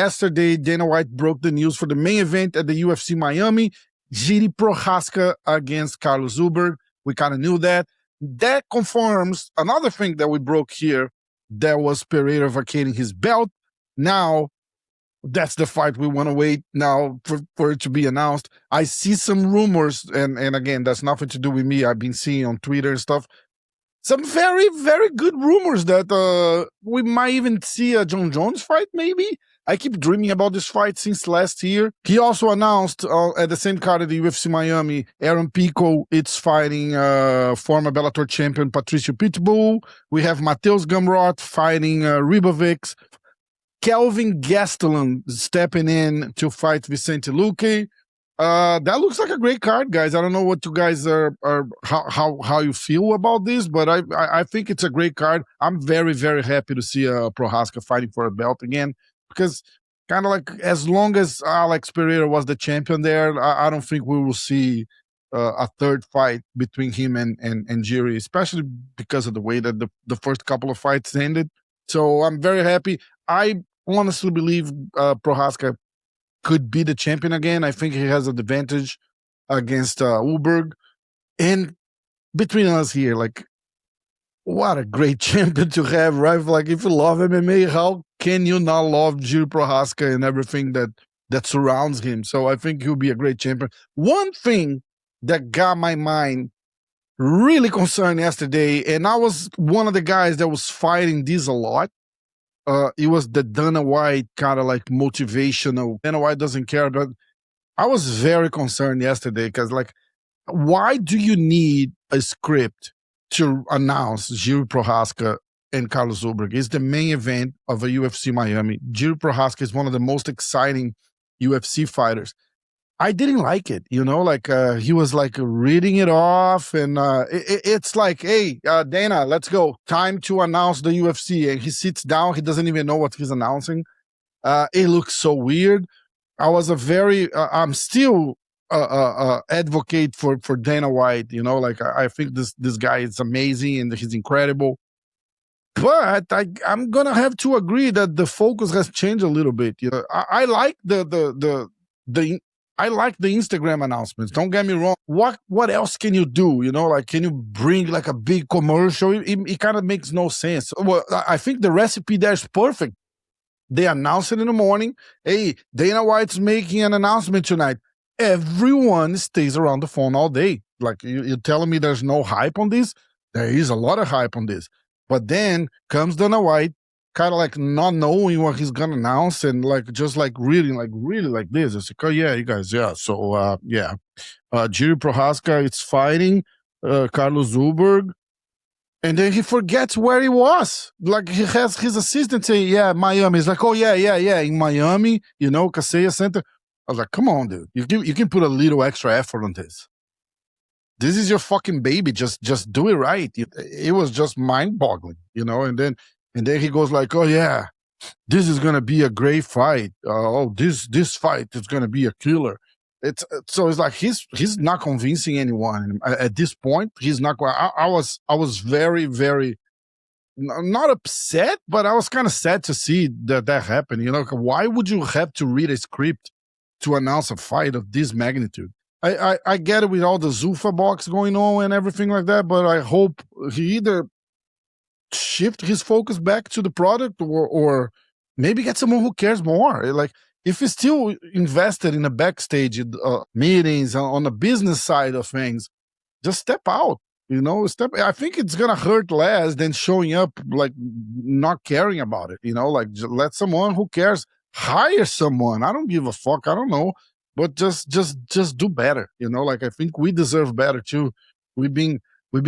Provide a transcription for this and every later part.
Yesterday, Dana White broke the news for the main event at the UFC Miami, Jiri Prochazka against Carlos Ulberg. We kind of knew that. That confirms another thing that we broke here, that was Pereira vacating his belt. Now, that's the fight we want to wait now for it to be announced. I see some rumors, and again, that's nothing to do with me. I've been seeing on Twitter and stuff, some very, very good rumors that we might even see a John Jones fight, maybe. I keep dreaming about this fight since last year. He also announced at the same card at the UFC Miami, Aaron Pico, it's fighting former Bellator champion Patricio Pitbull. We have Mateus Gamrot fighting Ribovics. Kelvin Gastelum stepping in to fight Vicente Luque. That looks like a great card, guys. I don't know what you guys are how you feel about this, but I think it's a great card. I'm very, very happy to see Prochazka fighting for a belt again, because kind of like, as long as Alex Pereira was the champion there, I don't think we will see a third fight between him and Jiri, especially because of the way that the first couple of fights ended. So I'm very happy. I honestly believe Prochazka could be the champion again. I think he has an advantage against Ulberg. And between us here, like, what a great champion to have, right? Like, if you love MMA, how can you not love Jiri Prochazka and everything that surrounds him? So I think he'll be a great champion. One thing that got my mind really concerned yesterday, and I was one of the guys that was fighting this a lot, it was the Dana White kind of like motivational. Dana White doesn't care, but I was very concerned yesterday because, like, why do you need a script to announce Jiri Prochazka and Carlos Ulberg? It's the main event of a UFC Miami. Jiri Prochazka is one of the most exciting UFC fighters. I didn't like it, you know, like he was like reading it off, and it's like, hey, Dana, let's go. Time to announce the UFC. And he sits down. He doesn't even know what he's announcing. It looks so weird. I'm still advocate for Dana White, you know, like I think this guy is amazing and he's incredible. But I'm gonna have to agree that the focus has changed a little bit. You know, I like I like the Instagram announcements. Don't get me wrong. What else can you do? You know, like, can you bring like a big commercial? It kind of makes no sense. Well, I think the recipe there is perfect. They announce it in the morning. Hey, Dana White's making an announcement tonight. Everyone stays around the phone all day. Like, you're telling me there's no hype on this? There is a lot of hype on this. But then comes Dana White, kind of like not knowing what he's gonna announce, and like just like reading like really like this. It's like, oh yeah, you guys, yeah. So yeah, Jiri Prochazka, it's fighting Carlos Ulberg, and then he forgets where he was. Like, he has his assistant say, yeah, Miami. He's like, oh yeah, in Miami, you know, Kaseya Center. I was like, come on, dude, you can put a little extra effort on this. This is your fucking baby. Just do it right. It was just mind-boggling, you know. And then he goes like, oh yeah, this is gonna be a great fight. This fight is gonna be a killer. It's like he's not convincing anyone at this point. He's not. I was very, very not upset, but I was kind of sad to see that happened. You know, why would you have to read a script to announce a fight of this magnitude? I get it with all the Zuffa box going on and everything like that, but I hope he either shift his focus back to the product or maybe get someone who cares more. Like, if he's still invested in the backstage meetings on the business side of things, just step out, you know, I think it's going to hurt less than showing up, like, not caring about it, you know, like, let someone who cares hire someone. I don't give a fuck. I don't know. But just do better, you know. Like, I think we deserve better too. We've been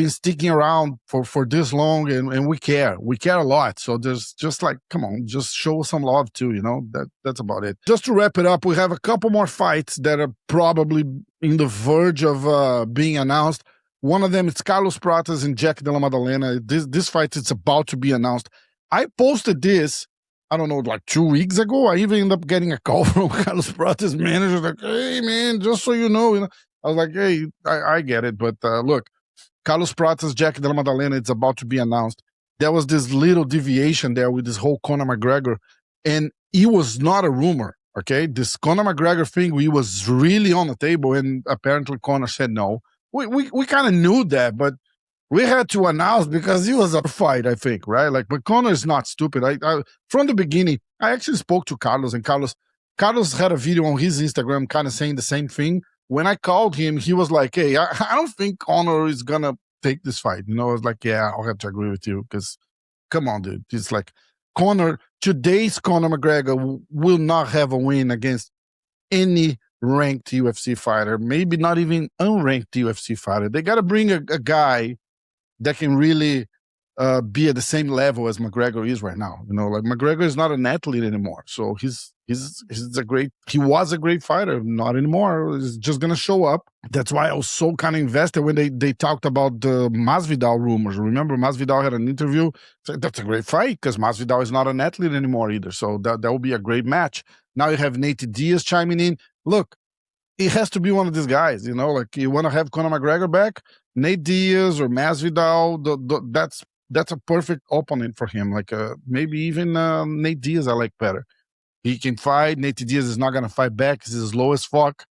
sticking around for this long, and we care a lot. So just like, come on, just show some love too, you know. That's about it. Just to wrap it up, we have a couple more fights that are probably in the verge of being announced. One of them is Carlos Prates and Jack Della Maddalena. This fight is about to be announced. I posted this, I don't know, like 2 weeks ago. I even ended up getting a call from Carlos Prates' manager, like, hey, man, just so you know. I was like, hey, I get it. But look, Carlos Prates, Jack Della Maddalena, it's about to be announced. There was this little deviation there with this whole Conor McGregor. And it was not a rumor, okay? This Conor McGregor thing, we was really on the table, and apparently Conor said no. We kind of knew that, but we had to announce because it was a fight, I think, right? Like, but Conor is not stupid. I from the beginning, I actually spoke to Carlos, and Carlos had a video on his Instagram kind of saying the same thing. When I called him, he was like, hey, I don't think Conor is going to take this fight. I was like, yeah, I'll have to agree with you because come on, dude. It's like today's Conor McGregor will not have a win against any ranked UFC fighter, maybe not even unranked UFC fighter. They got to bring a guy that can really be at the same level as McGregor is right now. Like McGregor is not an athlete anymore. So he was a great fighter, not anymore. He's just gonna show up. That's why I was so kind of invested when they talked about the Masvidal rumors. Remember, Masvidal had an interview. Said, that's a great fight because Masvidal is not an athlete anymore either. So that will be a great match. Now you have Nate Diaz chiming in. Look, it has to be one of these guys. Like you want to have Conor McGregor back, Nate Diaz or Masvidal. That's a perfect opponent for him. Like maybe even Nate Diaz I like better. He can fight. Nate Diaz is not going to fight back because he's slow as fuck.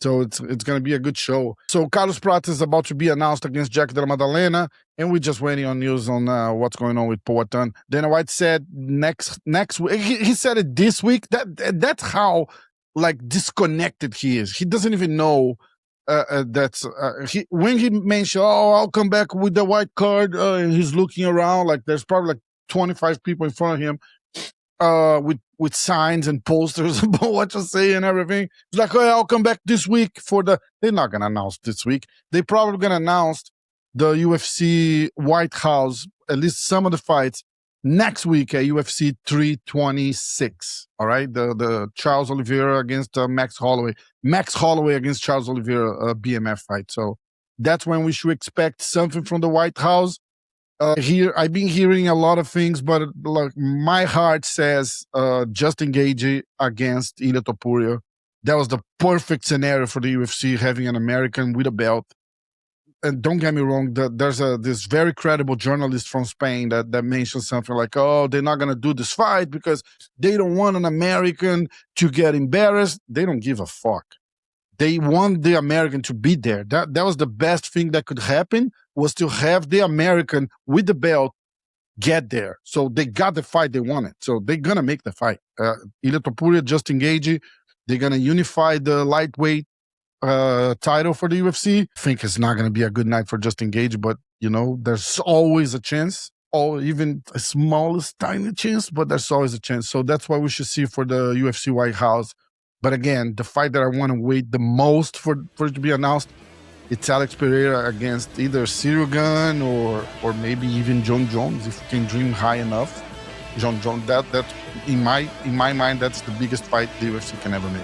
So it's going to be a good show. So Carlos Prates is about to be announced against Jack Della Maddalena, and we're just waiting on news on what's going on with Poatan. Dana White said next week. He said it this week. That's how like disconnected he is. He doesn't even know when he mentioned, oh, I'll come back with the white card, and he's looking around like there's probably like 25 people in front of him with signs and posters about what to say and everything. It's like, oh, I'll come back this week they're not going to announce this week. They're probably going to announce the UFC White House, at least some of the fights, next week at UFC 326. All right, the Charles Oliveira against Max Holloway against Charles Oliveira BMF fight. So that's when we should expect something from the White House. Here I've been hearing a lot of things, but like my heart says Justin Gage against Ilia Topuria. That was the perfect scenario for the UFC, having an American with a belt. And don't get me wrong, there's this very credible journalist from Spain that mentioned something like, oh, they're not going to do this fight because they don't want an American to get embarrassed. They don't give a fuck. They want the American to be there. That was the best thing that could happen, was to have the American with the belt get there. So they got the fight they wanted. So they're going to make the fight. Ilia Topuria, Justin Gage, they're going to unify the lightweight title for the UFC. I think it's not going to be a good night for Justin Gage, but there's always a chance, or even a smallest tiny chance, but there's always a chance. So that's what we should see for the UFC White House. But again, the fight that I want to wait the most for it to be announced, it's Alex Pereira against either Ciryl Gane or maybe even John Jones, if we can dream high enough. John Jones, that in my mind, that's the biggest fight the UFC can ever make.